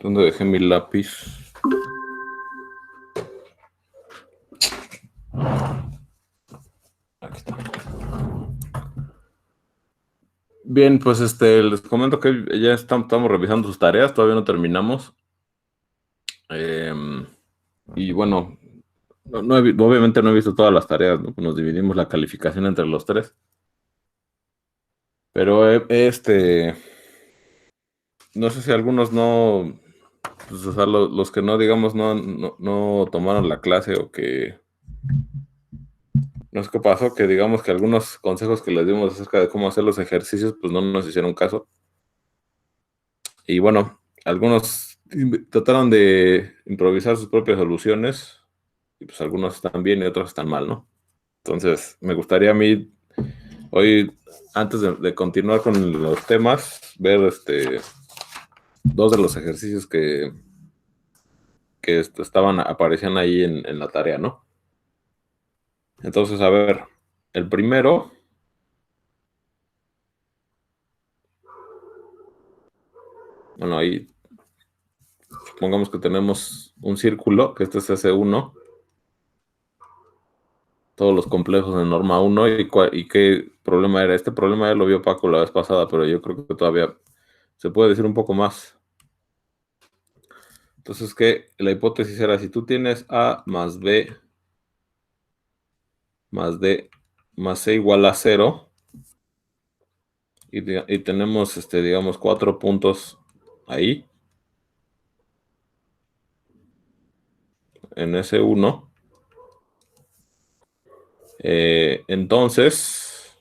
¿Dónde dejé mi lápiz? Aquí está. Bien, pues les comento que ya estamos revisando sus tareas, todavía no terminamos. Y bueno, obviamente no he visto todas las tareas, ¿no? Nos dividimos la calificación entre los tres. Pero no sé si algunos no, pues, o sea, los que no, digamos, no tomaron la clase o que, no sé qué pasó, que digamos que algunos consejos que les dimos acerca de cómo hacer los ejercicios, pues no nos hicieron caso. Y bueno, algunos trataron de improvisar sus propias soluciones y pues algunos están bien y otros están mal, ¿no? Entonces, me gustaría a mí hoy, antes de continuar con los temas, ver dos de los ejercicios que aparecían ahí en la tarea, ¿no? Entonces, a ver, el primero, bueno, ahí supongamos que tenemos un círculo, que este es S1, todos los complejos de norma 1 y qué problema era. Este problema ya lo vio Paco la vez pasada, pero yo creo que todavía se puede decir un poco más. Entonces, que la hipótesis era, si tú tienes A más B más D más C igual a 0, y tenemos, digamos, 4 puntos ahí, en S1, entonces,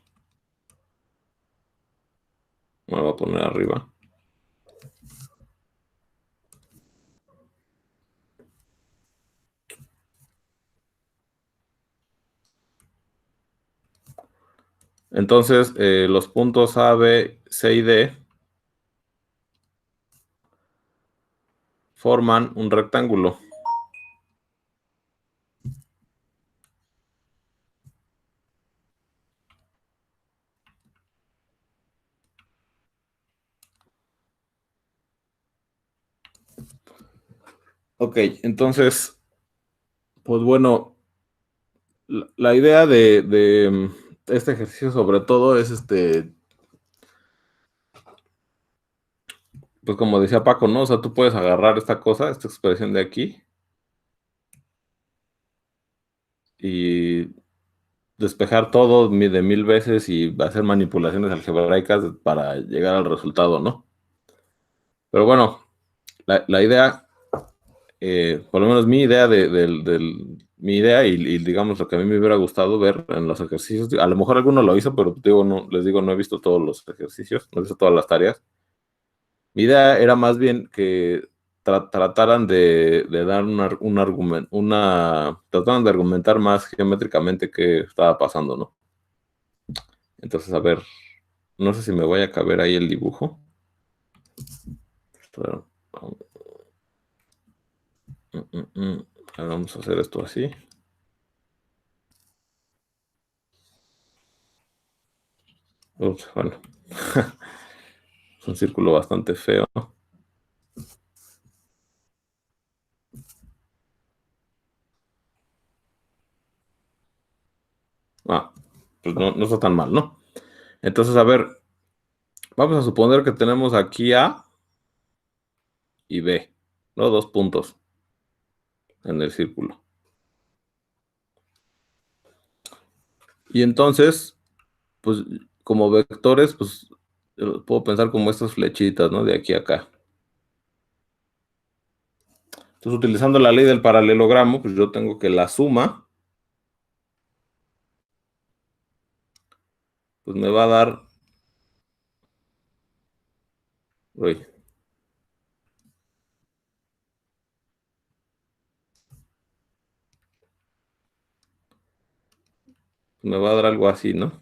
me voy a poner arriba. Entonces, los puntos A, B, C y D forman un rectángulo. Ok, entonces, pues bueno, la idea de este ejercicio sobre todo es pues como decía Paco, ¿no? O sea, tú puedes agarrar esta cosa, esta expresión de aquí, y despejar todo de 1000 veces y hacer manipulaciones algebraicas para llegar al resultado, ¿no? Pero bueno, la idea, por lo menos mi idea mi idea y digamos lo que a mí me hubiera gustado ver en los ejercicios, a lo mejor alguno lo hizo, pero digo, no, les digo, no he visto todos los ejercicios, no he visto todas las tareas. Mi idea era más bien que trataran de dar un argumento, trataran de argumentar más geométricamente qué estaba pasando, ¿no? Entonces, a ver, no sé si me vaya a caber ahí el dibujo. Pero, vamos a hacer esto así. Ups, bueno, es un círculo bastante feo. Ah, pues no está tan mal, ¿no? Entonces, a ver, vamos a suponer que tenemos aquí A y B, ¿no? Dos puntos en el círculo. Y entonces, pues, como vectores, pues, puedo pensar como estas flechitas, ¿no? De aquí a acá. Entonces, utilizando la ley del paralelogramo, pues yo tengo que la suma, pues me va a dar... Uy, me va a dar algo así, ¿no?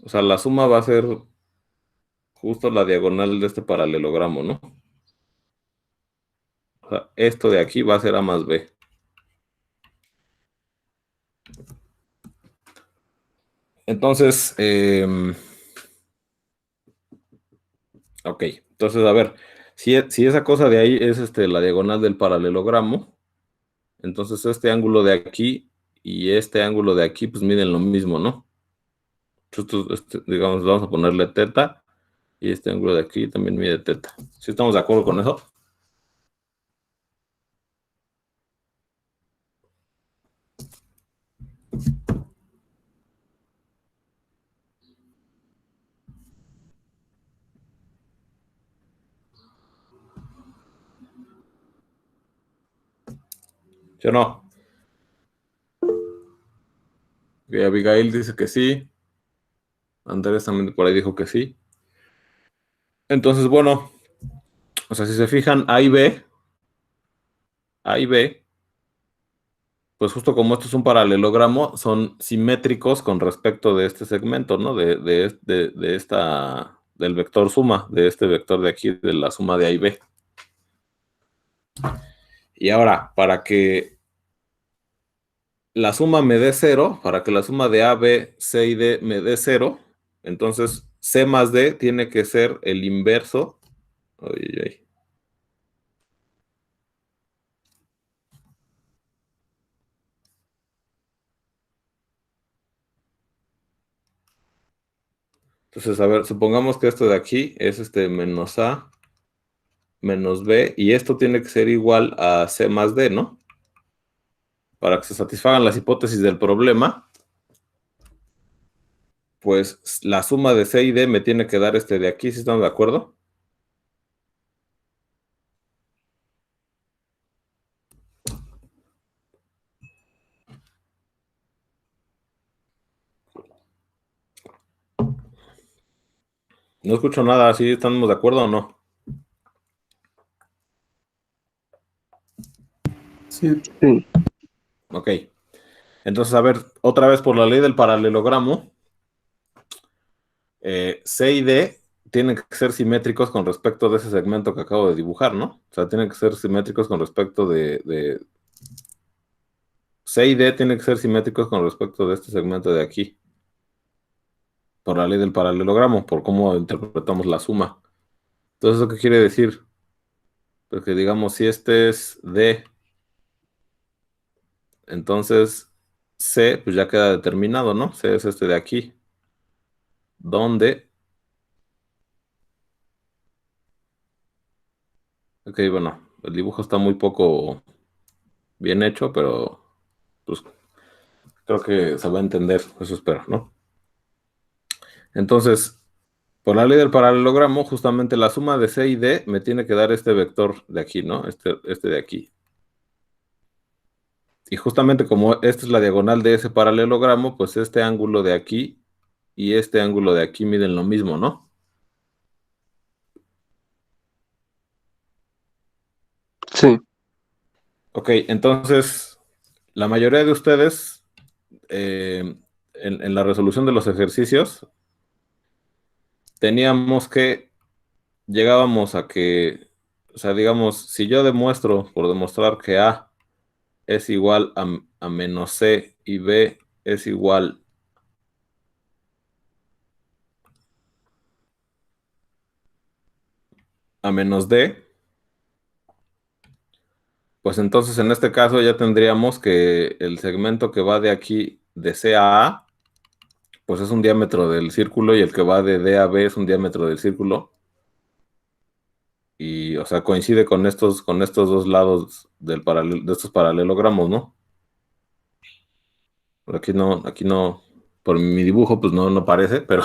O sea, la suma va a ser justo la diagonal de este paralelogramo, ¿no? O sea, esto de aquí va a ser A más B. Entonces, Ok, entonces a ver, si esa cosa de ahí es la diagonal del paralelogramo, entonces este ángulo de aquí y este ángulo de aquí pues miden lo mismo, ¿no? Digamos, vamos a ponerle teta y este ángulo de aquí también mide teta. ¿Sí estamos de acuerdo con eso? ¿Sí o no? Y Abigail dice que sí. Andrés también por ahí dijo que sí. Entonces, bueno, o sea, si se fijan, A y B, pues justo como esto es un paralelogramo, son simétricos con respecto de este segmento, ¿no? Del vector suma, de este vector de aquí, de la suma de A y B. Y ahora, para que la suma me dé cero, para que la suma de A, B, C y D me dé cero, entonces C más D tiene que ser el inverso. Ay, ay, ay. Entonces, a ver, supongamos que esto de aquí es menos A menos B, y esto tiene que ser igual a C más D, ¿no? Para que se satisfagan las hipótesis del problema, pues la suma de C y D me tiene que dar este de aquí, ¿sí estamos de acuerdo? No escucho nada, ¿sí estamos de acuerdo o no? Sí. Sí. Ok. Entonces, a ver, otra vez por la ley del paralelogramo, C y D tienen que ser simétricos con respecto de ese segmento que acabo de dibujar, ¿no? O sea, tienen que ser simétricos con respecto de C y D tienen que ser simétricos con respecto de este segmento de aquí, por la ley del paralelogramo, por cómo interpretamos la suma. Entonces, ¿eso qué quiere decir? Porque digamos, si este es D, entonces C, pues ya queda determinado, ¿no? C es este de aquí, donde, ok, bueno, el dibujo está muy poco bien hecho, pero pues creo que se va a entender, eso espero, ¿no? Entonces, por la ley del paralelogramo, justamente la suma de C y D me tiene que dar este vector de aquí, ¿no? Este de aquí. Y justamente como esta es la diagonal de ese paralelogramo, pues este ángulo de aquí y este ángulo de aquí miden lo mismo, ¿no? Sí. Ok, entonces, la mayoría de ustedes, en la resolución de los ejercicios, teníamos que, llegábamos a que, o sea, digamos, si yo demuestro, por demostrar que A es igual a menos C y B es igual a menos D, pues entonces en este caso ya tendríamos que el segmento que va de aquí de C a A, pues es un diámetro del círculo, y el que va de D a B es un diámetro del círculo. Y, o sea, coincide con estos dos lados de estos paralelogramos, ¿no? Aquí no, por mi dibujo, pues no parece, pero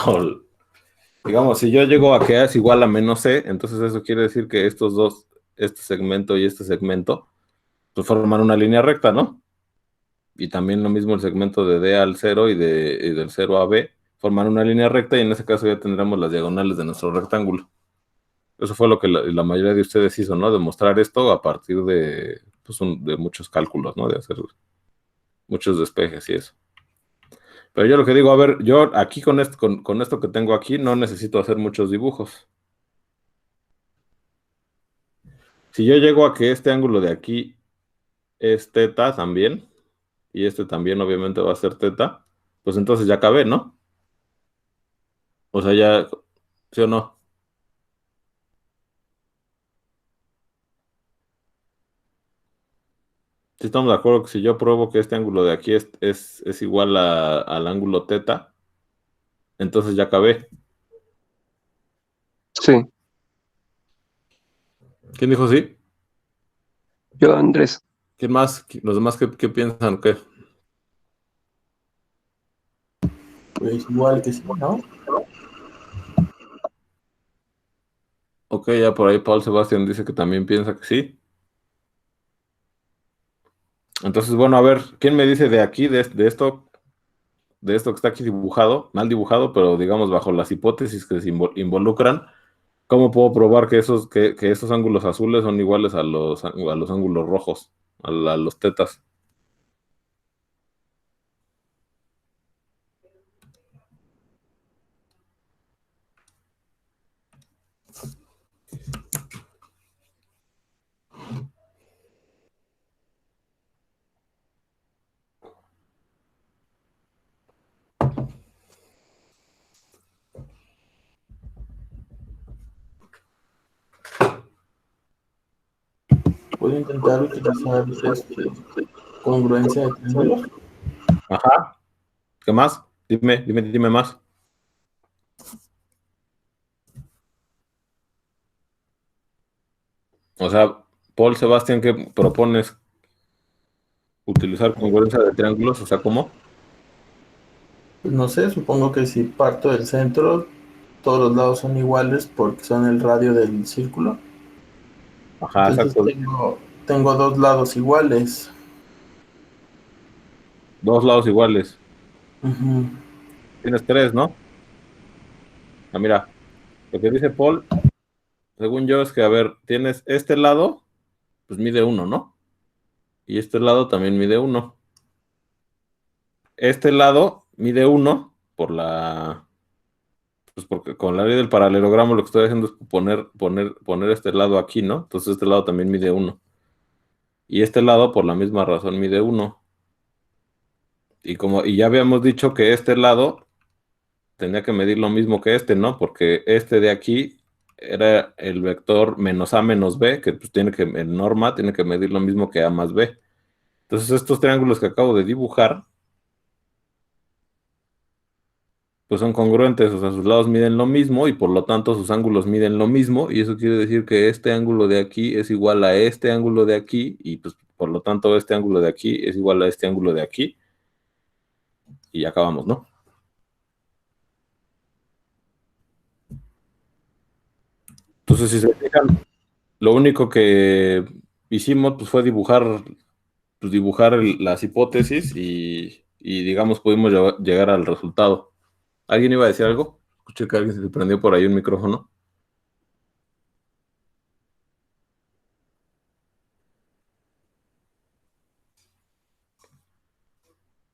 digamos, si yo llego a que A es igual a menos C, entonces eso quiere decir que estos dos, este segmento y este segmento, pues forman una línea recta, ¿no? Y también lo mismo el segmento de D al 0 y del 0 a B, forman una línea recta, y en ese caso ya tendremos las diagonales de nuestro rectángulo. Eso fue lo que la mayoría de ustedes hizo, ¿no? Demostrar esto a partir de, pues, de muchos cálculos, ¿no? De hacer muchos despejes y eso. Pero yo lo que digo, a ver, yo aquí con esto que tengo aquí no necesito hacer muchos dibujos. Si yo llego a que este ángulo de aquí es teta también, y este también obviamente va a ser teta, pues entonces ya acabé, ¿no? O sea, ya, ¿sí o no? Si estamos de acuerdo que si yo pruebo que este ángulo de aquí es igual al ángulo teta, entonces ya acabé. Sí, ¿Quién dijo sí? yo, Andrés. ¿Quién más? ¿Los demás qué piensan? ¿Qué? Pues igual que sí, ¿no? Ok, ya por ahí Paul Sebastián dice que también piensa que sí. Entonces, bueno, a ver, ¿quién me dice de aquí, de esto que está aquí dibujado, mal dibujado, pero digamos bajo las hipótesis que se involucran? ¿Cómo puedo probar que esos ángulos azules son iguales a los ángulos rojos, a los tetas? Puedo intentar utilizar congruencia de triángulos. Ajá. ¿Qué más? Dime más. O sea, Paul Sebastián, ¿qué propones? ¿Utilizar congruencia de triángulos? O sea, ¿cómo? Pues no sé, supongo que si parto del centro, todos los lados son iguales porque son el radio del círculo. Ajá, Entonces exacto. tengo dos lados iguales. Dos lados iguales. Ujú. Tienes tres, ¿no? Ah, mira, lo que dice Paul, según yo, es que, a ver, tienes este lado, pues mide 1, ¿no? Y este lado también mide 1. Este lado mide 1 pues porque con la ley del paralelogramo lo que estoy haciendo es poner este lado aquí, ¿no? Entonces este lado también mide 1. Y este lado, por la misma razón, mide 1. Y ya habíamos dicho que este lado tenía que medir lo mismo que este, ¿no? Porque este de aquí era el vector menos A menos B, que pues en norma, tiene que medir lo mismo que A más B. Entonces estos triángulos que acabo de dibujar, pues son congruentes, o sea, sus lados miden lo mismo y por lo tanto sus ángulos miden lo mismo, y eso quiere decir que este ángulo de aquí es igual a este ángulo de aquí, y pues por lo tanto este ángulo de aquí es igual a este ángulo de aquí, y ya acabamos, ¿no? Entonces, si se fijan, lo único que hicimos pues, fue dibujar las hipótesis y, digamos, pudimos llegar al resultado. ¿Alguien iba a decir algo? Escuché que alguien se prendió por ahí un micrófono.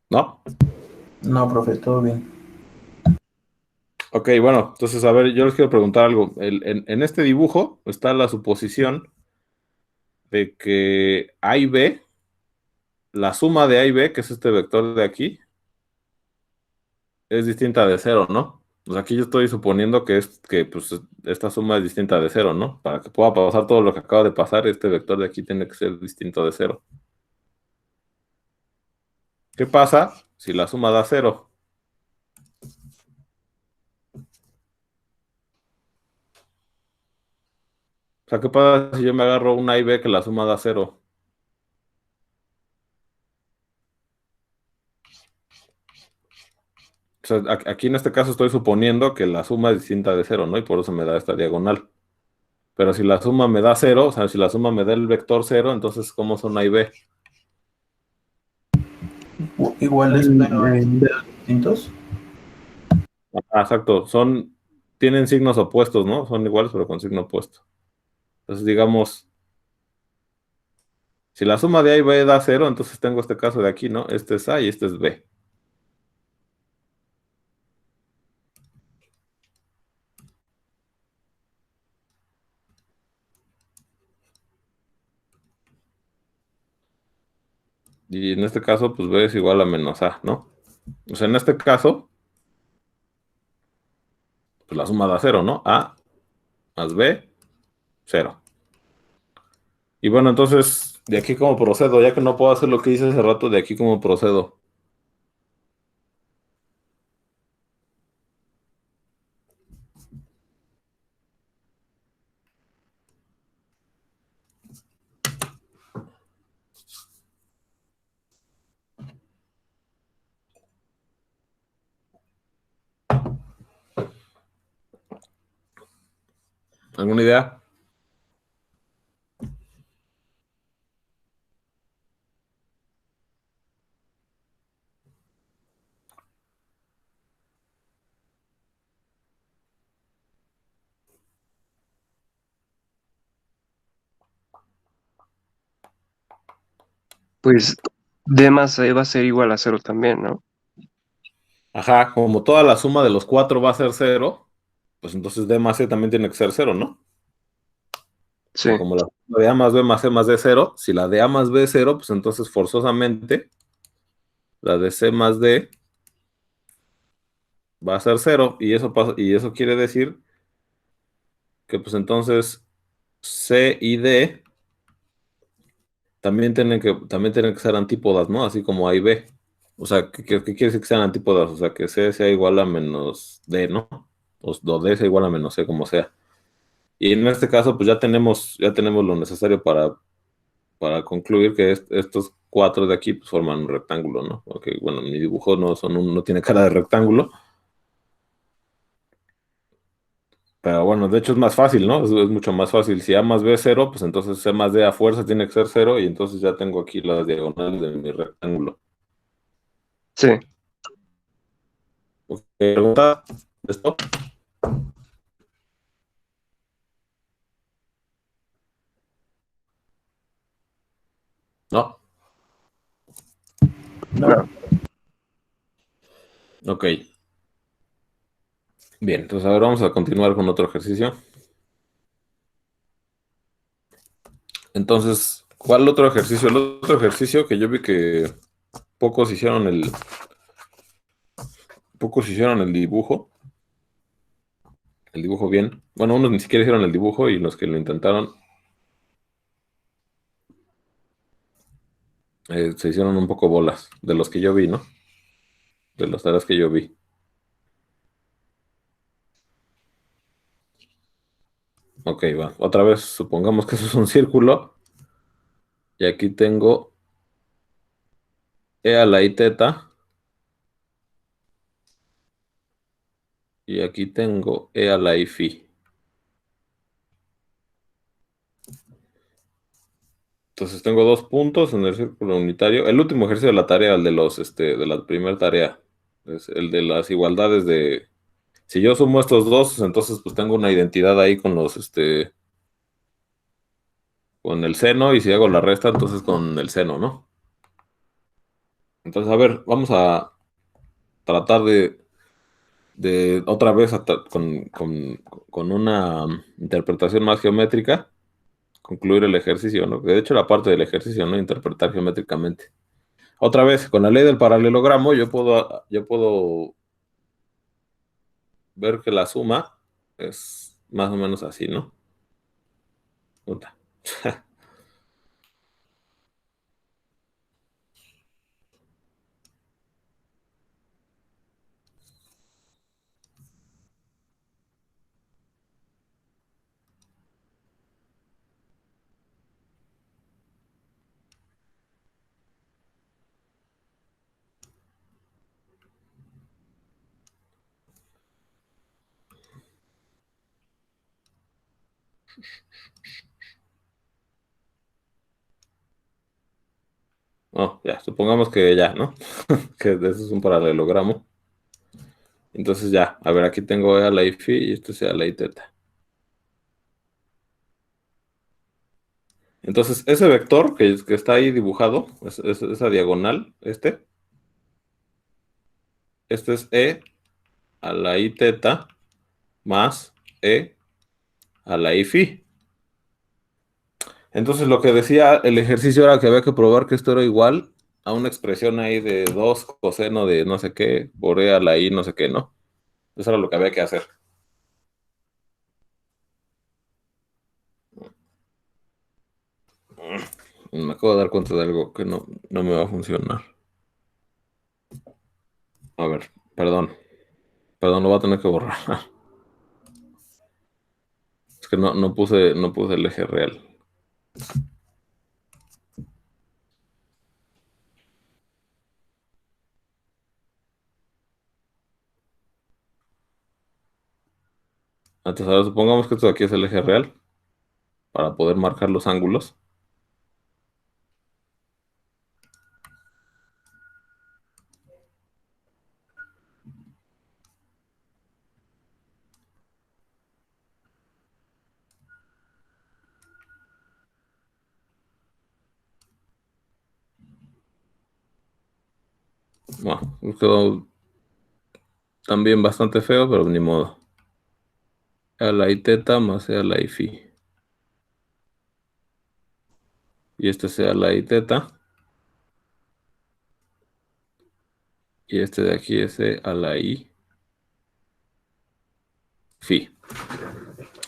¿No? No, profe, todo bien. Ok, bueno, entonces, a ver, yo les quiero preguntar algo. En este dibujo está la suposición de que A y B, la suma de A y B, que es este vector de aquí, es distinta de cero, ¿no? O sea, aquí yo estoy suponiendo que pues, esta suma es distinta de cero, ¿no? Para que pueda pasar todo lo que acaba de pasar, este vector de aquí tiene que ser distinto de cero. ¿Qué pasa si la suma da cero? O sea, ¿qué pasa si yo me agarro un A y B que la suma da cero? O sea, aquí en este caso estoy suponiendo que la suma es distinta de cero, ¿no? Y por eso me da esta diagonal. Pero si la suma me da cero, o sea, si la suma me da el vector cero, entonces, ¿cómo son A y B? Iguales, pero en sentidos distintos. Ah, exacto, tienen signos opuestos, ¿no? Son iguales, pero con signo opuesto. Entonces, digamos, si la suma de A y B da cero, entonces tengo este caso de aquí, ¿no? Este es A y este es B. Y en este caso, pues B es igual a menos A, ¿no? O sea, en este caso, pues la suma da cero, ¿no? A más B, cero. Y bueno, entonces, De aquí cómo procedo, ya que no puedo hacer lo que hice hace rato, de aquí cómo procedo. ¿Alguna idea? Pues D más E va a ser igual a cero también, ¿no? Ajá, como toda la suma de los cuatro va a ser cero, pues entonces D más C también tiene que ser cero, ¿no? O Sí, sea, como la suma de A más B más C más D es cero, si la de A más B es cero, pues entonces forzosamente la de C más D va a ser cero, y eso pasa, y eso quiere decir que pues entonces C y D también tienen que ser antípodas, ¿no? Así como A y B. O sea, ¿qué quiere decir que sean antípodas? O sea, que C sea igual a menos D, ¿no? O D sea igual a menos C, como sea. Y en este caso, pues ya tenemos lo necesario para concluir que estos cuatro de aquí pues, forman un rectángulo, ¿no? Ok, bueno, mi dibujo no tiene cara de rectángulo, pero bueno, de hecho es más fácil, ¿no? Es mucho más fácil. Si A más B es cero, pues entonces C más D a fuerza tiene que ser cero, y entonces ya tengo aquí las diagonales de mi rectángulo. sí. Ok, ¿pregunta de esto? No. No, No. Ok. Bien, entonces ahora vamos a continuar con otro ejercicio. Entonces, ¿cuál otro ejercicio? El otro ejercicio que yo vi que pocos hicieron el, pocos hicieron el dibujo bien. Bueno, unos ni siquiera hicieron el dibujo y los que lo intentaron se hicieron un poco bolas, de los que yo vi, ¿no? De las tareas que yo vi. Ok, va. Otra vez, supongamos que eso es un círculo y aquí tengo E a la I teta y aquí tengo E a la I phi. Entonces tengo dos puntos en el círculo unitario. El último ejercicio de la tarea, de la primera tarea, es el de las igualdades de. Si yo sumo estos dos, entonces pues tengo una identidad ahí con el seno, y si hago la resta, entonces con el seno, ¿no? Entonces, a ver, vamos a tratar de otra vez con una interpretación más geométrica, concluir el ejercicio, ¿no? De hecho, la parte del ejercicio, ¿no? Interpretar geométricamente. Otra vez, con la ley del paralelogramo, yo puedo ver que la suma es más o menos así, ¿no? Puta. No, ya, supongamos que ya, ¿no? Que eso es un paralelogramo. Entonces ya, a ver, aquí tengo E a la I phi y esto sea la I teta. Entonces, ese vector que está ahí dibujado, esa diagonal, este es E a la I teta más E a la I phi. Entonces, lo que decía el ejercicio era que había que probar que esto era igual a una expresión ahí de 2 coseno de no sé qué por E a la I no sé qué, ¿no? Eso era lo que había que hacer. Me acabo de dar cuenta de algo que no me va a funcionar. A ver, perdón. Perdón, lo voy a tener que borrar. Es que no puse el eje real. Entonces, ahora supongamos que esto de aquí es el eje real para poder marcar los ángulos. Bueno, quedó también bastante feo, pero ni modo. A la I teta más a la I phi. Y este sea la I teta. Y este de aquí es a la I phi.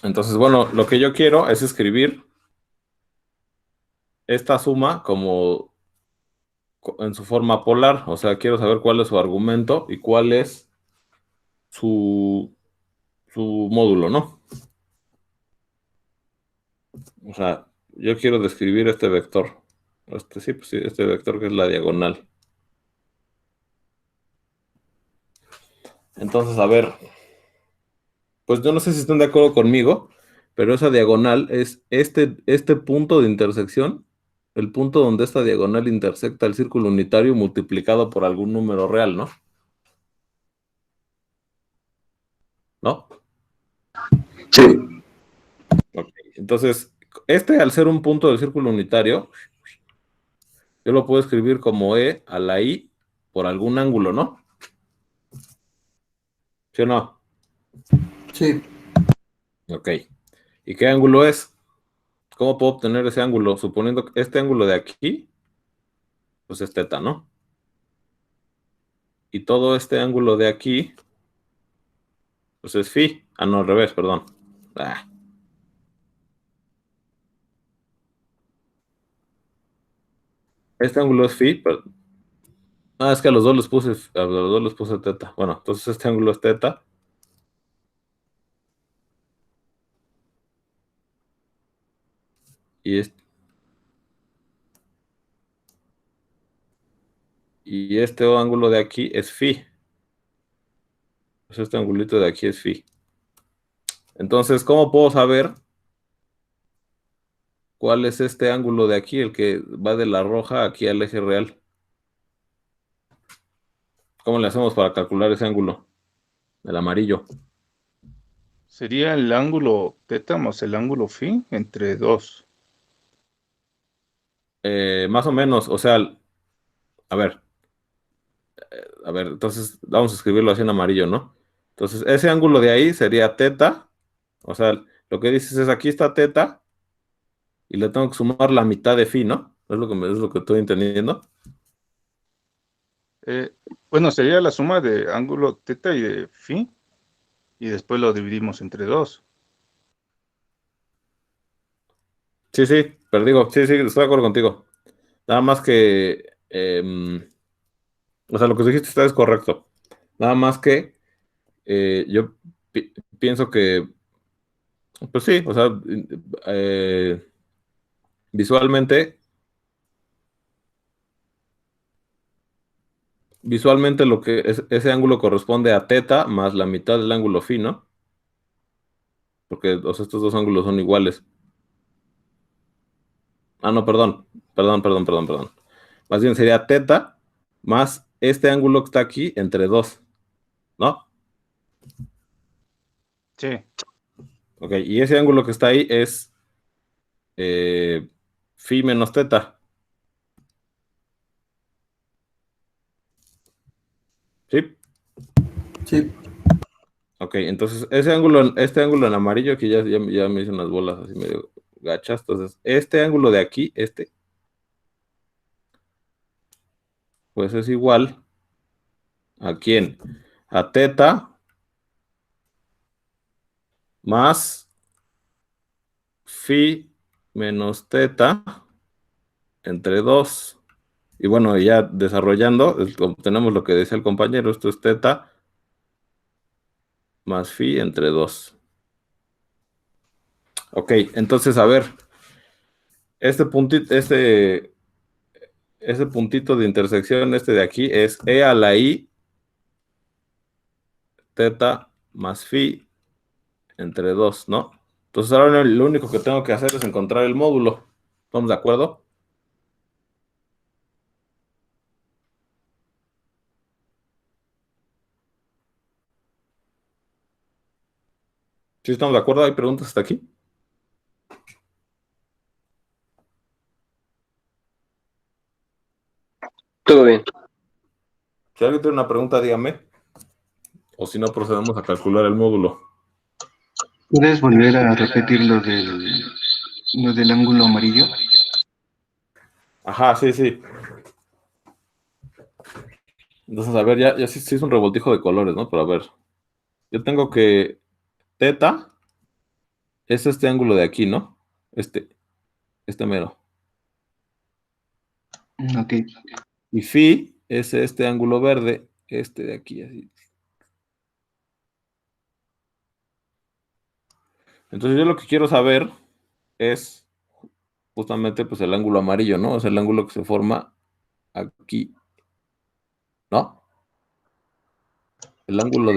Entonces, bueno, lo que yo quiero es escribir esta suma como en su forma polar. O sea, quiero saber cuál es su argumento y cuál es su módulo, ¿no? O sea, yo quiero describir este vector. Sí, pues sí, este vector que es la diagonal. Entonces, a ver, pues yo no sé si están de acuerdo conmigo, pero esa diagonal es este punto de intersección, el punto donde esta diagonal intersecta el círculo unitario multiplicado por algún número real, ¿no? ¿No? Sí, Ok. Entonces, al ser un punto del círculo unitario, yo lo puedo escribir como E a la I por algún ángulo, ¿no? ¿Sí o no? Sí, Ok. ¿Y qué ángulo es? ¿Cómo puedo obtener ese ángulo? Suponiendo que este ángulo de aquí, pues es teta, ¿no? Y todo este ángulo de aquí, pues es phi. Ah, no, al revés, perdón. Ah. Este ángulo es phi, pero... Ah, es que a los dos les puse teta. Bueno, entonces este ángulo es teta. Y este ángulo de aquí es phi. Pues este angulito de aquí es phi. Entonces, ¿cómo puedo saber cuál es este ángulo de aquí, el que va de la roja aquí al eje real? ¿Cómo le hacemos para calcular ese ángulo? El amarillo. Sería el ángulo teta más el ángulo phi entre 2. Más o menos, o sea, a ver, entonces vamos a escribirlo así en amarillo, ¿no? Entonces, ese ángulo de ahí sería teta, o sea, lo que dices es aquí está teta y le tengo que sumar la mitad de phi, ¿no? Es lo que estoy entendiendo. Bueno, sería la suma de ángulo teta y de phi, y después lo dividimos entre 2. Sí, sí, pero digo, sí, estoy de acuerdo contigo. Nada más que, o sea, lo que dijiste está es correcto. Nada más que yo pienso que, pues sí, o sea, eh, visualmente, lo que ese ángulo corresponde a teta más la mitad del ángulo phi, ¿no? Porque, o sea, estos dos ángulos son iguales. Ah, no, perdón. Más bien sería teta más este ángulo que está aquí entre 2, ¿no? Sí, Ok, y ese ángulo que está ahí es phi menos teta, ¿sí? sí, Ok, entonces este ángulo en amarillo, que ya me hice unas bolas así medio gachas, entonces este ángulo de aquí, pues es igual ¿a quién? A teta más phi menos teta entre 2. Y bueno, ya desarrollando, obtenemos lo que decía el compañero, esto es teta más phi entre 2. Ok, entonces, a ver, este puntito de intersección, de aquí, es e a la i teta más phi entre 2, ¿no? Entonces ahora lo único que tengo que hacer es encontrar el módulo. ¿Estamos de acuerdo? ¿Sí estamos de acuerdo? ¿Hay preguntas hasta aquí? Todo bien. Si alguien tiene una pregunta, dígame. O si no, procedemos a calcular el módulo. ¿Puedes volver a repetir lo del ángulo amarillo? Ajá, sí, sí. Entonces, a ver, ya sí es un revoltijo de colores, ¿no? Pero a ver, yo tengo que teta es este ángulo de aquí, ¿no? Este mero. Ok. Y phi es este ángulo verde, este de aquí, así. Entonces yo lo que quiero saber es justamente pues el ángulo amarillo, ¿no? Es el ángulo que se forma aquí, ¿no? El ángulo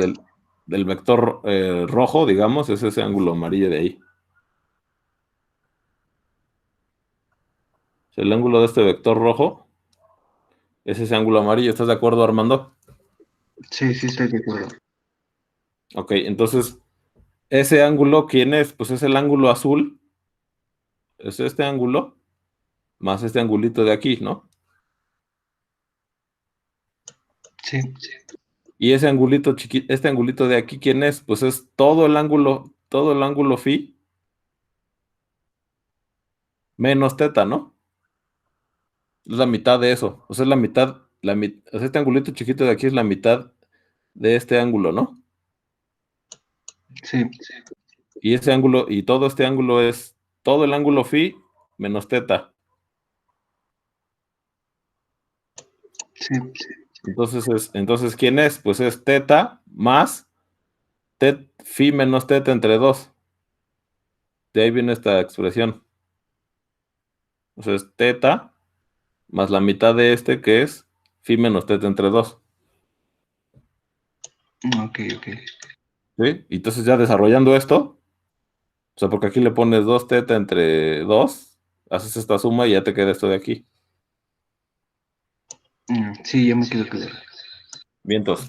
del vector rojo, digamos, es ese ángulo amarillo de ahí. El ángulo de este vector rojo es ese ángulo amarillo. ¿Estás de acuerdo, Armando? Sí, sí, estoy de acuerdo. Ok, entonces, ese ángulo, ¿quién es? Pues es el ángulo azul. Es este ángulo más este angulito de aquí, ¿no? Sí. Y ese angulito este angulito de aquí, ¿quién es? Pues es todo el ángulo phi menos teta, ¿no? Es la mitad de eso. O sea, es la mitad, o sea, este angulito chiquito de aquí es la mitad de este ángulo, ¿no? Sí. Y ese ángulo, y todo este ángulo es todo el ángulo phi menos teta. Sí. Entonces, ¿quién es? Pues es teta más phi menos teta entre 2. De ahí viene esta expresión. O sea, es teta más la mitad de este, que es phi menos teta entre 2. Ok, ok. ¿Sí? Y entonces ya desarrollando esto, o sea, porque aquí le pones 2 teta entre 2, haces esta suma y ya te queda esto de aquí. Sí, ya me quedó claro. Vientos.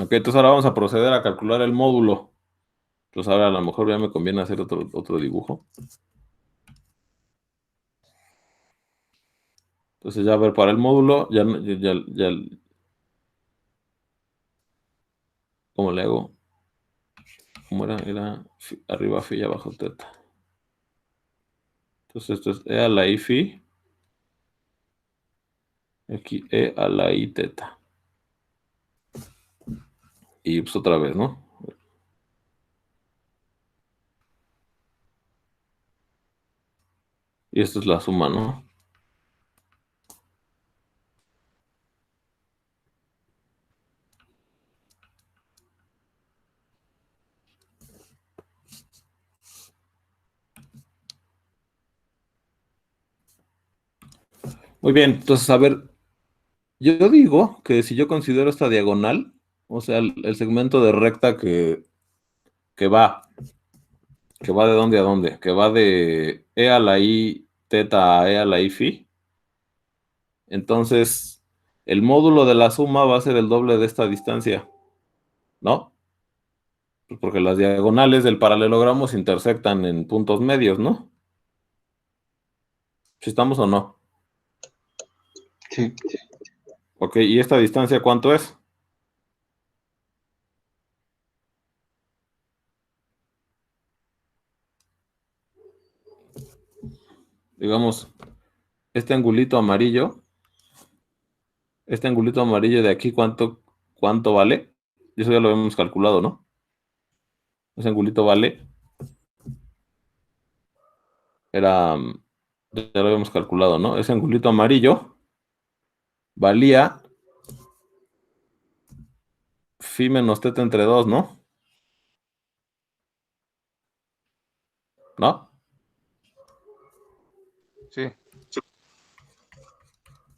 Ok, entonces ahora vamos a proceder a calcular el módulo. Entonces ahora a lo mejor ya me conviene hacer otro dibujo. Entonces ya a ver, para el módulo, ¿cómo le hago? ¿Cómo era? Era arriba phi y abajo teta. Entonces esto es e a la i phi. Aquí e a la i teta. Y pues otra vez, ¿no? Y esto es la suma, ¿no? Muy bien, entonces a ver, yo digo que si yo considero esta diagonal, o sea, el segmento de recta que va, que va de dónde a dónde, que va de e a la i teta a e a la i phi, entonces el módulo de la suma va a ser el doble de esta distancia, ¿no? Pues porque las diagonales del paralelogramo se intersectan en puntos medios, ¿no? ¿Si estamos o no? Sí. Ok, ¿y esta distancia cuánto es? Digamos, este angulito amarillo de aquí, ¿cuánto vale? Eso ya lo hemos calculado, ¿no? Ese angulito vale, era ya lo habíamos calculado, ¿no? Ese angulito amarillo valía phi menos teta entre 2, ¿no? ¿No? Sí,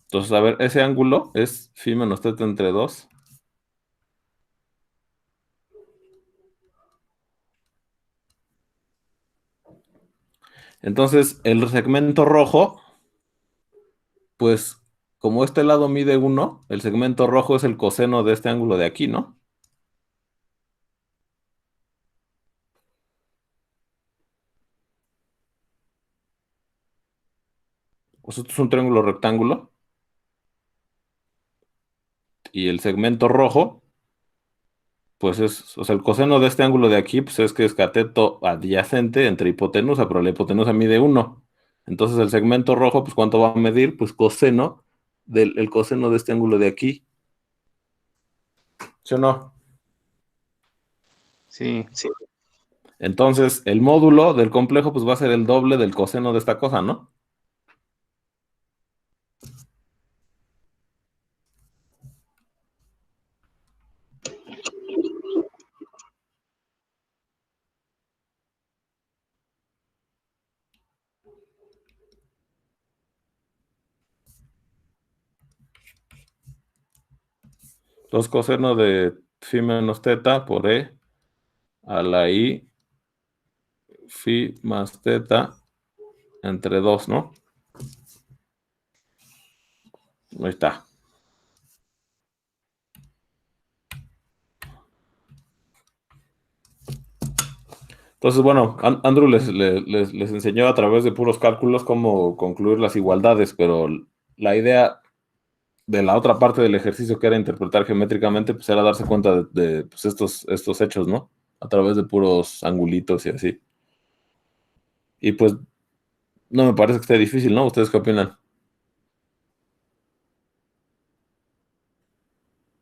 Entonces, a ver, ese ángulo es phi menos teta entre 2. Entonces, el segmento rojo, pues, como este lado mide 1, el segmento rojo es el coseno de este ángulo de aquí, ¿no? Pues esto es un triángulo rectángulo. Y el segmento rojo, pues es, o sea, el coseno de este ángulo de aquí, pues es que es cateto adyacente entre hipotenusa, pero la hipotenusa mide 1. Entonces el segmento rojo, pues ¿cuánto va a medir? Pues coseno del el coseno de este ángulo de aquí. ¿Sí o no? sí. Entonces el módulo del complejo, pues va a ser el doble del coseno de esta cosa, ¿no? Entonces coseno de phi menos teta por e a la i phi más teta entre 2, ¿no? Ahí está. Entonces, bueno, Andrew les enseñó a través de puros cálculos cómo concluir las igualdades, pero la idea de la otra parte del ejercicio, que era interpretar geométricamente, pues era darse cuenta de, pues, estos hechos, ¿no? A través de puros angulitos y así. Y pues no me parece que esté difícil, ¿no? ¿Ustedes qué opinan?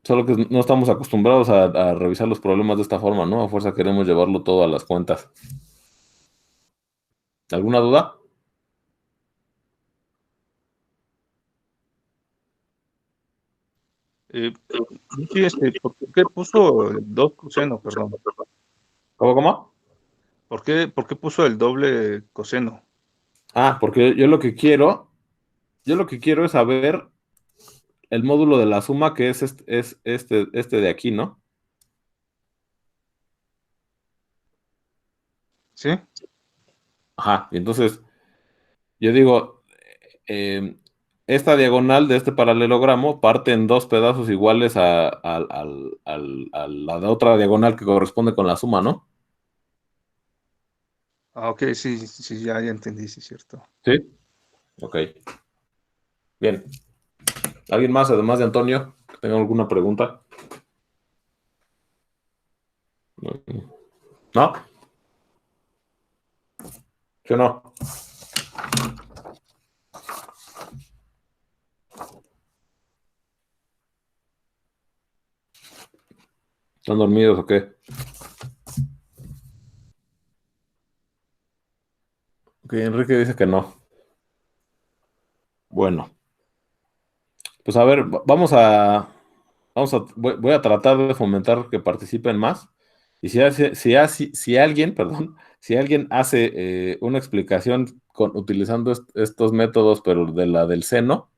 Solo que no estamos acostumbrados a revisar los problemas de esta forma, ¿no? A fuerza queremos llevarlo todo a las cuentas. ¿Alguna duda? Eh, sí, ¿por qué puso el 2 coseno, perdón? ¿Cómo? ¿Por qué puso el doble coseno? Ah, porque yo lo que quiero es saber el módulo de la suma, que es este de aquí, ¿no? ¿Sí? Ajá, y entonces yo digo, eh, esta diagonal de este paralelogramo parte en dos pedazos iguales a la de otra diagonal que corresponde con la suma, ¿no? Ah, ok, sí, sí, ya entendí, sí, es cierto. Sí. Ok, bien. ¿Alguien más, además de Antonio, que tenga alguna pregunta? ¿No? ¿Sí o no? ¿Están dormidos o qué? Ok, Enrique dice que no. Bueno, pues a ver, voy a tratar de fomentar que participen más. Y si alguien, perdón, si alguien hace una explicación utilizando estos métodos, pero de la del seno,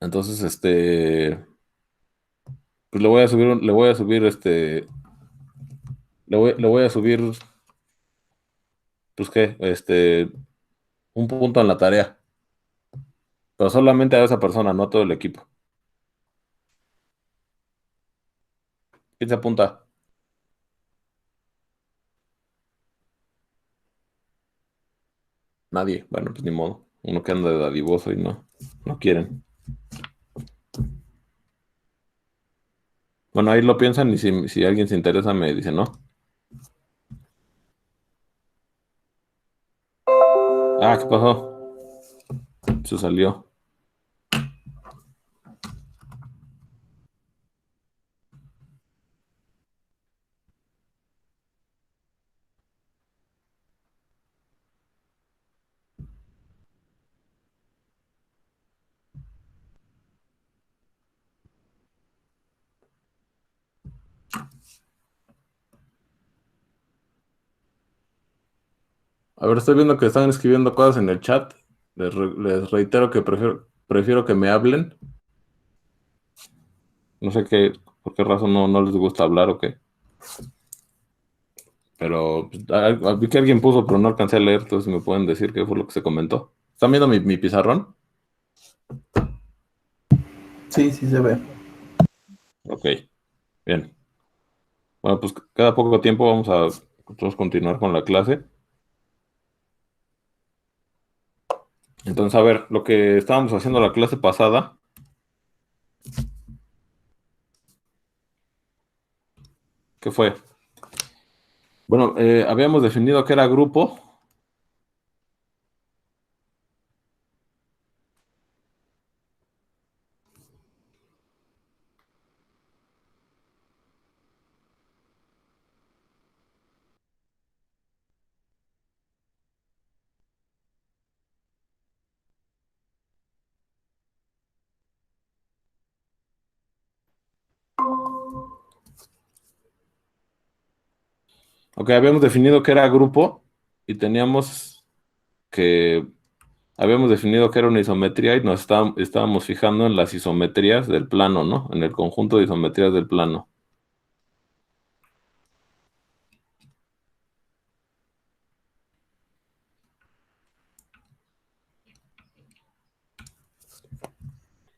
entonces pues le voy a subir le voy a subir, pues qué, un punto en la tarea, pero solamente a esa persona, no a todo el equipo. ¿Quién se apunta? Nadie. Bueno, pues ni modo. Uno que anda de dadivoso y no quieren. Bueno, ahí lo piensan y si alguien se interesa me dice no. Ah, ¿qué pasó? Se salió. A ver, estoy viendo que están escribiendo cosas en el chat. Les reitero que prefiero que me hablen. No sé por qué razón no les gusta hablar o qué. Pero pues, vi que alguien puso, pero no alcancé a leer, entonces me pueden decir qué fue lo que se comentó. ¿Están viendo mi pizarrón? Sí, sí se ve. Ok, bien. Bueno, pues cada poco tiempo vamos a nosotros continuar con la clase. Entonces, a ver, lo que estábamos haciendo la clase pasada, ¿qué fue? Bueno, habíamos definido que era grupo. Ok, habíamos definido que era grupo y que habíamos definido que era una isometría y estábamos fijando en las isometrías del plano, ¿no? En el conjunto de isometrías del plano.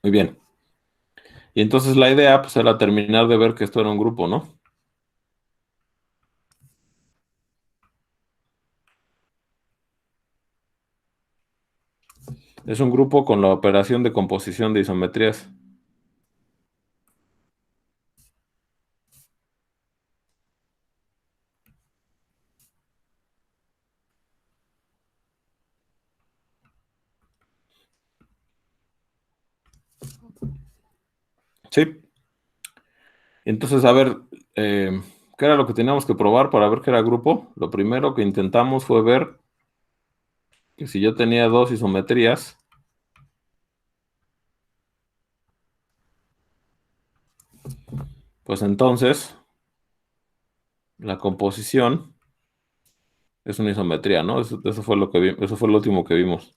Muy bien. Y entonces la idea, pues, era terminar de ver que esto era un grupo, ¿no? Es un grupo con la operación de composición de isometrías. Sí. Entonces, a ver, ¿qué era lo que teníamos que probar para ver que era grupo? Lo primero que intentamos fue ver que si yo tenía dos isometrías, pues entonces la composición es una isometría, ¿no? Eso fue lo que eso fue lo último que vimos.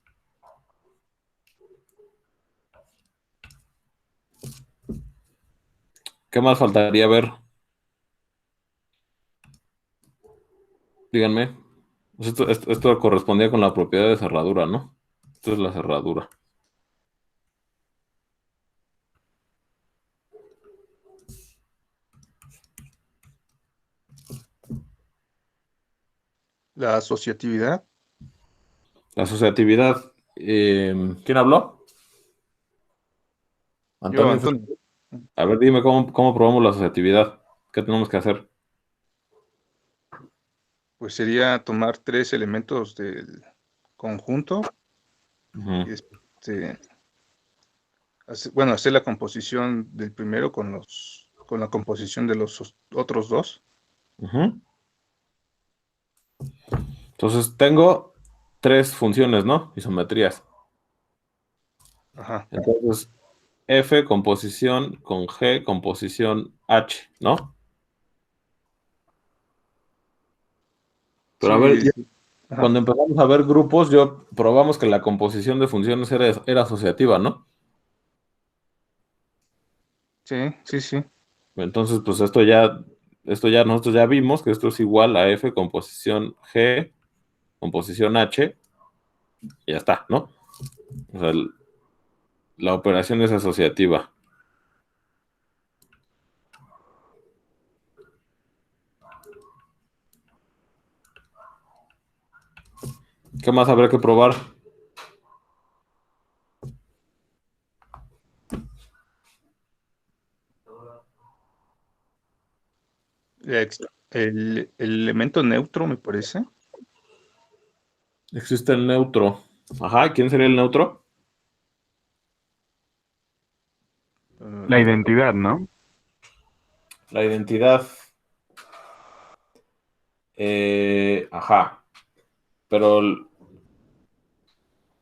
¿Qué más faltaría ver? Díganme. Pues esto correspondía con la propiedad de cerradura, ¿no? Esto es la cerradura. La asociatividad. La asociatividad. ¿Quién habló? Yo, Antonio. Antonio, A ver, dime cómo probamos la asociatividad. ¿Qué tenemos que hacer? pues sería tomar tres elementos del conjunto Ujú, y bueno, hacer la composición del primero con la composición de los otros dos. ujú. Entonces tengo tres funciones, ¿no? Isometrías. Ajá. Entonces, F composición con G composición H, ¿no? Pero a ver, Sí, sí. Ajá. cuando empezamos a ver grupos, yo probamos que la composición de funciones era asociativa, ¿no? Sí, sí, sí. Entonces, pues esto ya nosotros ya vimos que esto es igual a F composición G composición H y ya está, ¿no? O sea, la operación es asociativa. ¿Qué más habrá que probar? El elemento neutro, me parece. Existe el neutro. Ajá, ¿quién sería el neutro? La Eh, identidad, ¿no? La identidad. Ajá. Pero,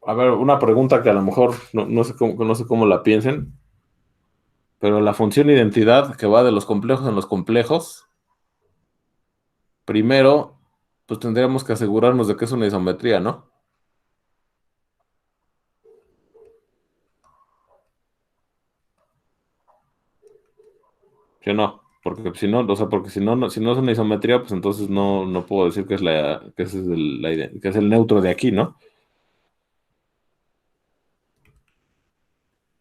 a ver, una pregunta que a lo mejor no sé cómo la piensen. Pero la función identidad que va de los complejos en los complejos, primero, pues tendríamos que asegurarnos de que es una isometría, ¿no? ¿Sí o no? Porque si no, o sea, porque si no es una isometría, pues entonces no puedo decir que es que ese es que es el neutro de aquí, ¿no?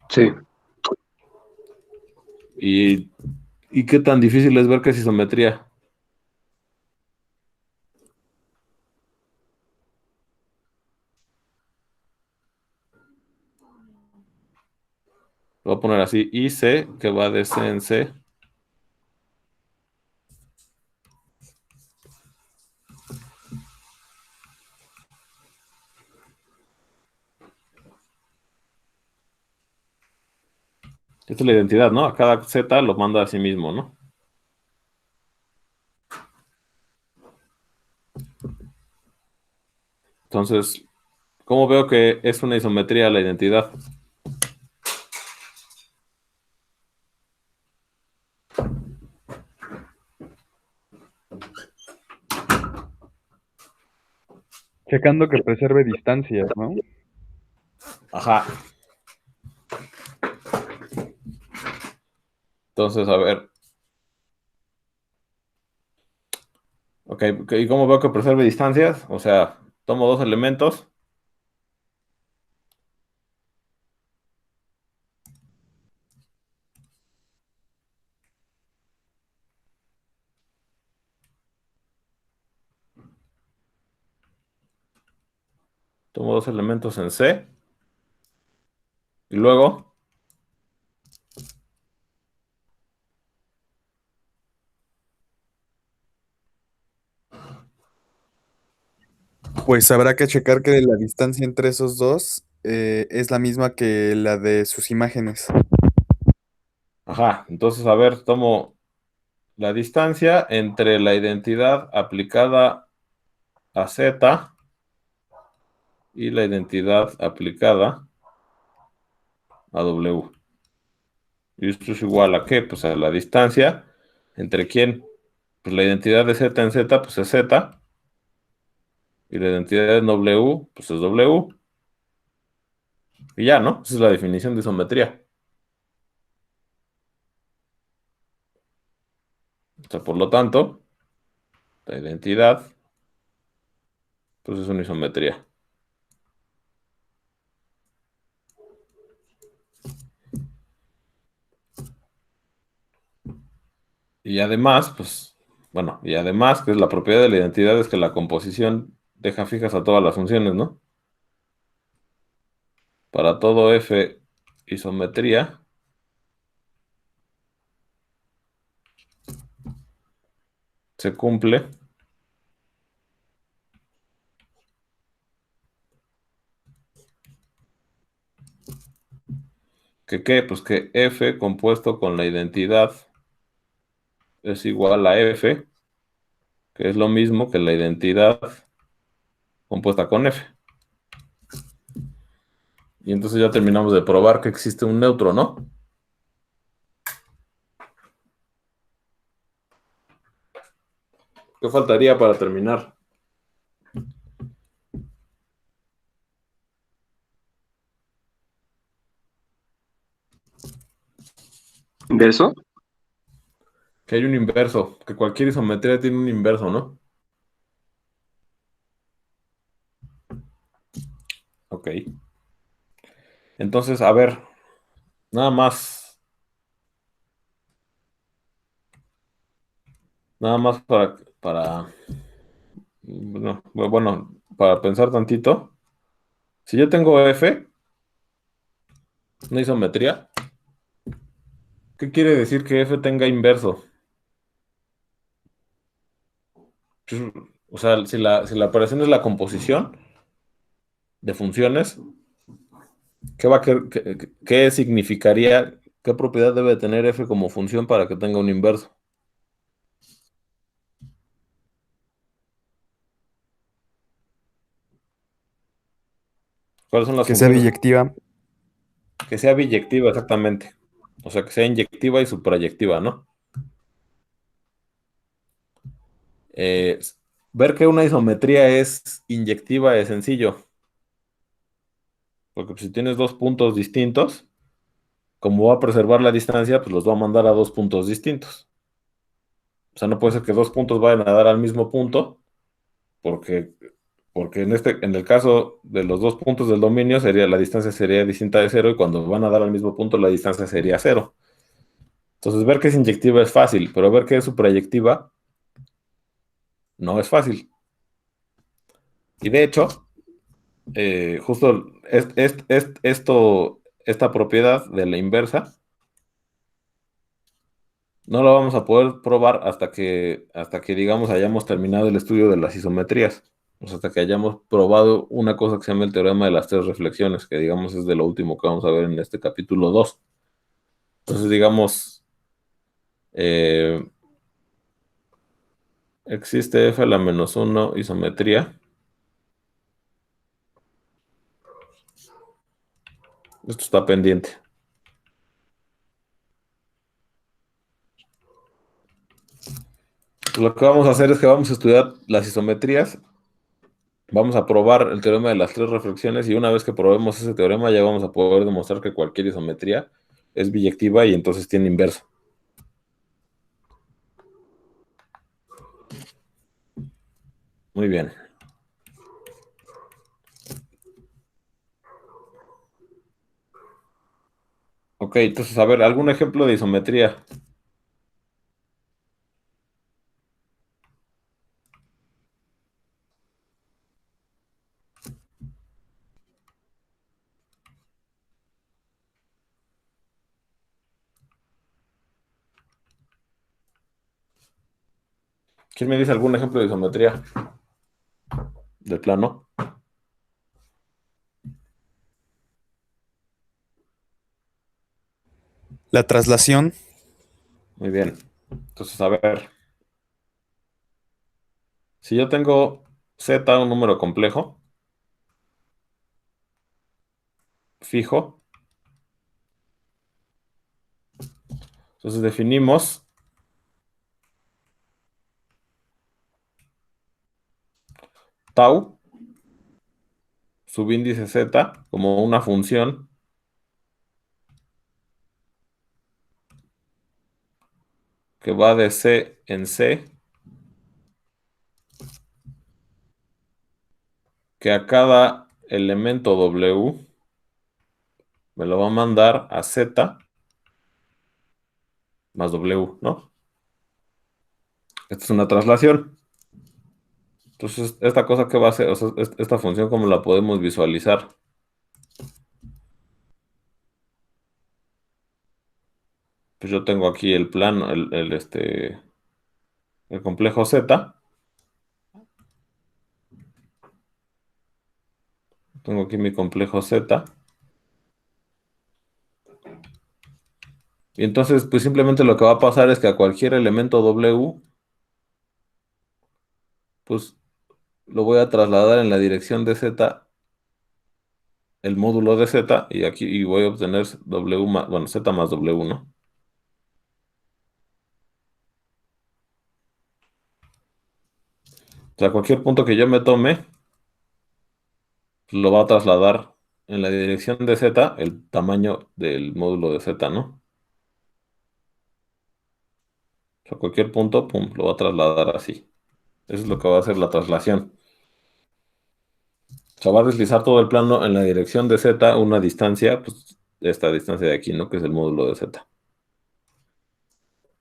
Sí. Y, ¿Y qué tan difícil es ver que es isometría? Lo voy a poner así, IC, que va de C en C. Esta es la identidad, ¿no? A cada Z lo manda a sí mismo, ¿no? Entonces, ¿cómo veo que es una isometría la identidad? Checando que preserve distancias, ¿no? Ajá. Entonces, a ver. Ok, ¿y cómo veo que preserve distancias? O sea, tomo dos elementos. Tomo dos elementos en C. Y luego, Pues habrá que checar que la distancia entre esos dos es la misma que la de sus imágenes. ajá. Entonces, a ver, tomo la distancia entre la identidad aplicada a Z y la identidad aplicada a W. ¿Y esto es igual a qué? Pues a la distancia entre quién. Pues la identidad de Z en Z, pues es Z. Y la identidad en W, pues es W. Y ya, ¿no? Esa es la definición de isometría. O sea, por lo tanto, la identidad, pues es una isometría. Y además, pues, bueno, y además, que es la propiedad de la identidad es que la composición deja fijas a todas las funciones, ¿no? Para todo F isometría, se cumple que ¿qué? Pues que F compuesto con la identidad es igual a F, que es lo mismo que la identidad compuesta con F. Y entonces ya terminamos de probar que existe un neutro, ¿no? ¿Qué faltaría para terminar? ¿Inverso? Que hay un inverso, que cualquier isometría tiene un inverso, ¿no? Ok. Entonces, a ver, nada más, nada más bueno, para pensar tantito. Si yo tengo F, una isometría, ¿qué quiere decir que F tenga inverso? O sea, si la operación es la composición de funciones, ¿qué significaría, qué propiedad debe tener F como función para que tenga un inverso? ¿Cuáles son las Que sea funciones? biyectiva. Que sea biyectiva, exactamente. O sea, que sea inyectiva y suprayectiva, ¿no? Eh, Ver que una isometría es inyectiva es sencillo, porque si tienes dos puntos distintos, como va a preservar la distancia, pues los va a mandar a dos puntos distintos. O sea, no puede ser que dos puntos vayan a dar al mismo punto, porque, porque en el caso de los dos puntos del dominio, la distancia sería distinta de cero, y cuando van a dar al mismo punto, la distancia sería cero. Entonces, ver que es inyectiva es fácil, pero ver que es suprayectiva no es fácil. Y de hecho, justo esta propiedad de la inversa no la vamos a poder probar hasta que digamos, hayamos terminado el estudio de las isometrías. O sea, hasta que hayamos probado una cosa que se llama el teorema de las tres reflexiones, que digamos es de lo último que vamos a ver en este capítulo 2. Entonces, digamos, eh, existe f a la menos 1 isometría. Esto está pendiente. Lo que vamos a hacer es que vamos a estudiar las isometrías. Vamos a probar el teorema de las tres reflexiones, y una vez que probemos ese teorema ya vamos a poder demostrar que cualquier isometría es biyectiva y entonces tiene inverso. Muy bien. Ok, entonces, a ver, algún ejemplo de isometría. ¿Quién me dice algún ejemplo de isometría de plano? La traslación. Muy bien. Entonces, a ver, si yo tengo z, un número complejo, fijo, entonces definimos tau, subíndice z, como una función que va de c en c, que a cada elemento w me lo va a mandar a z más w, ¿no? Esta es una traslación. Entonces, esta cosa que va a hacer, o sea, esta función, ¿cómo la podemos visualizar? Pues yo tengo aquí el plano, el complejo z. Tengo aquí mi complejo z. Y entonces, pues simplemente lo que va a pasar es que a cualquier elemento w, pues lo voy a trasladar en la dirección de z, el módulo de z, y aquí voy a obtener w más, bueno, z más w, ¿no? O sea, cualquier punto que yo me tome, pues, lo va a trasladar en la dirección de z, el tamaño del módulo de z, ¿no? O sea, cualquier punto, pum, lo va a trasladar así. Eso es lo que va a hacer la traslación. O sea, va a deslizar todo el plano en la dirección de z, una distancia, pues esta distancia de aquí, ¿no? Que es el módulo de z.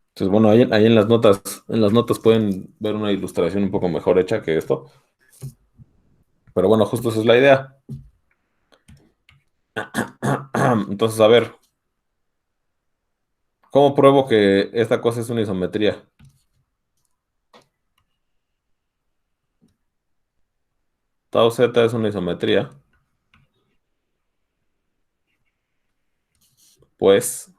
Entonces, bueno, ahí en las notas pueden ver una ilustración un poco mejor hecha que esto. Pero bueno, justo esa es la idea. Entonces, a ver, ¿cómo pruebo que esta cosa es una isometría? Tau z es una isometría. Pues,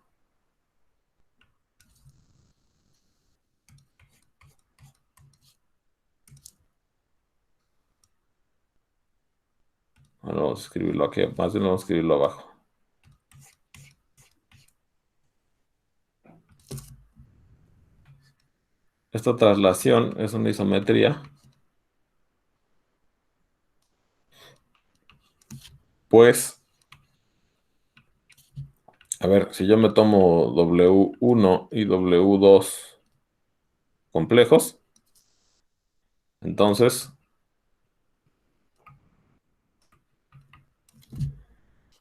bueno, vamos a escribirlo aquí, más bien vamos a escribirlo abajo. esta traslación es una isometría, pues, a ver, si yo me tomo W1 y W2 complejos, entonces,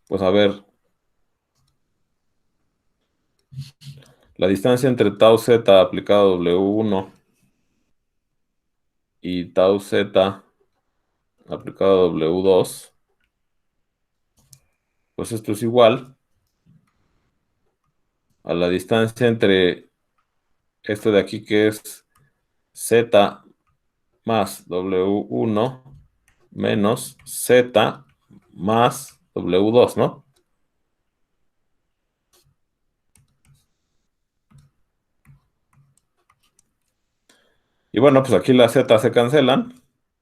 pues a ver, la distancia entre tau z aplicado a W1 y tau z aplicado a W2, pues esto es igual a la distancia entre esto de aquí que es z más W1 menos z más W2, ¿no? Y bueno, pues aquí las z se cancelan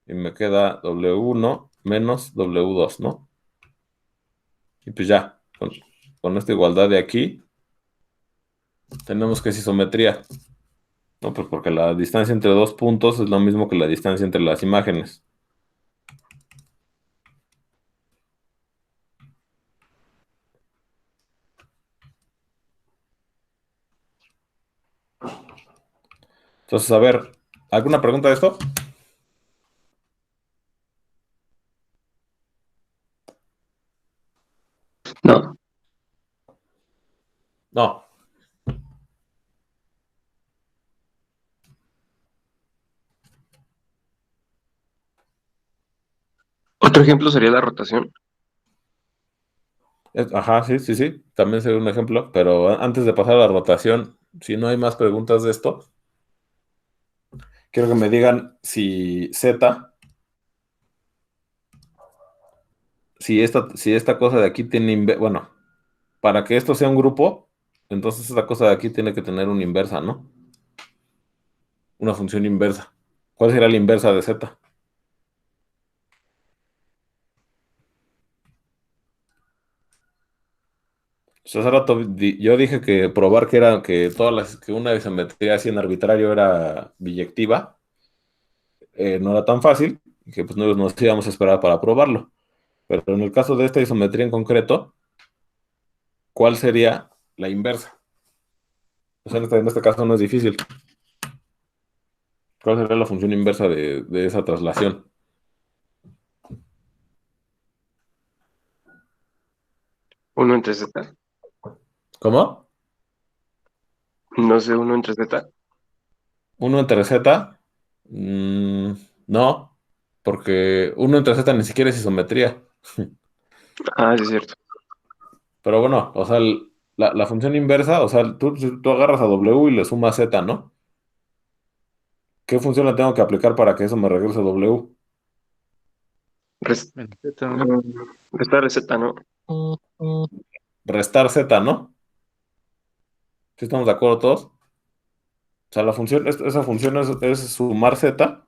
y me queda W1 menos W2, ¿no? Y pues ya, con esta igualdad de aquí, tenemos que es isometría, ¿no? Pues porque la distancia entre dos puntos es lo mismo que la distancia entre las imágenes. Entonces, a ver, ¿alguna pregunta de esto? No. No. Otro ejemplo sería la rotación. Ajá, sí, sí, sí. También sería un ejemplo. Pero antes de pasar a la rotación, si no hay más preguntas de esto, quiero que me digan si Z, si esta cosa de aquí tiene, bueno, para que esto sea un grupo, entonces esta cosa de aquí tiene que tener una inversa, ¿no? Una función inversa. ¿Cuál será la inversa de Z? Pues hace rato yo dije que probar que que una isometría así en arbitrario era biyectiva, no era tan fácil, y que pues no nos íbamos a esperar para probarlo. Pero en el caso de esta isometría en concreto, ¿cuál sería la inversa? O sea, en este caso no es difícil. ¿Cuál sería la función inversa de esa traslación? Uno entre z. ¿Cómo? No sé, uno entre z. 1 entre z. No, porque 1 entre z ni siquiera es isometría. Ah, sí es cierto. Pero bueno, o sea, la función inversa, o sea, tú agarras a W y le sumas z, ¿no? ¿Qué función le tengo que aplicar para que eso me regrese a W? Res- En Z, ¿no? Restar z, ¿no? Restar z, ¿no? ¿Sí estamos de acuerdo todos? O sea, esa función es sumar z,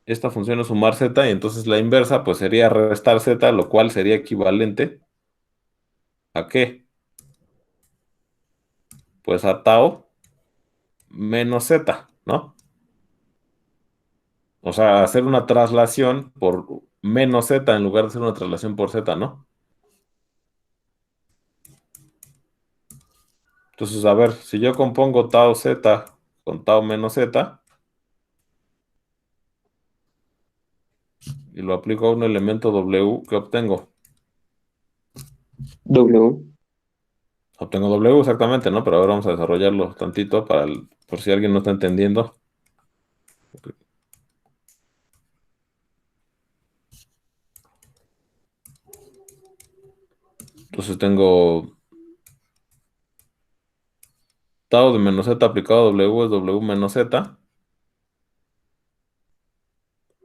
esta función es sumar z, y entonces la inversa pues sería restar z, lo cual sería equivalente ¿a qué? Pues a tau menos z, ¿no? O sea, hacer una traslación por menos z en lugar de hacer una traslación por z, ¿no? Entonces, a ver, si yo compongo tau z con tau menos z y lo aplico a un elemento w, ¿qué obtengo? W. Obtengo w exactamente, ¿no? Pero ahora vamos a desarrollarlo tantito por si alguien no está entendiendo. Entonces tengo tau de menos z aplicado a w es w menos z.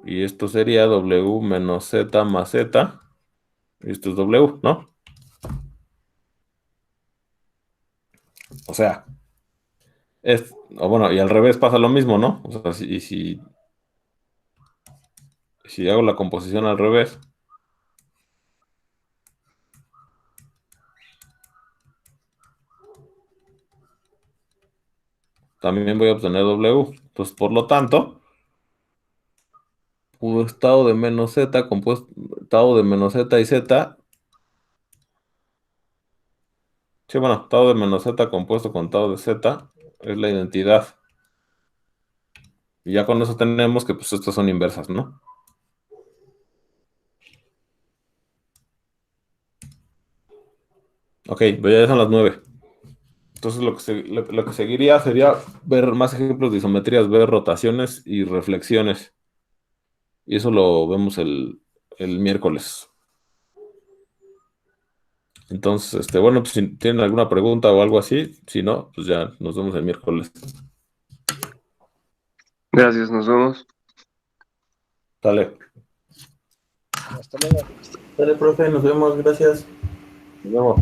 Y esto sería w menos z más z. Y esto es w, ¿no? O sea, o bueno, y al revés pasa lo mismo, ¿no? O sea, si hago la composición al revés, también voy a obtener W. Entonces, por lo tanto, estado de menos Z compuesto, estado de menos Z y Z. Sí, bueno, estado de menos Z compuesto con estado de Z es la identidad. Y ya con eso tenemos que pues estas son inversas, ¿no? Ok, pues ya son las 9. Entonces lo que seguiría sería ver más ejemplos de isometrías, ver rotaciones y reflexiones. Y eso lo vemos el miércoles. Entonces, bueno, pues si tienen alguna pregunta o algo así, si no, pues ya nos vemos el miércoles. Gracias, nos vemos. Dale, Hasta luego. Dale, profe, nos vemos, gracias. nos vemos.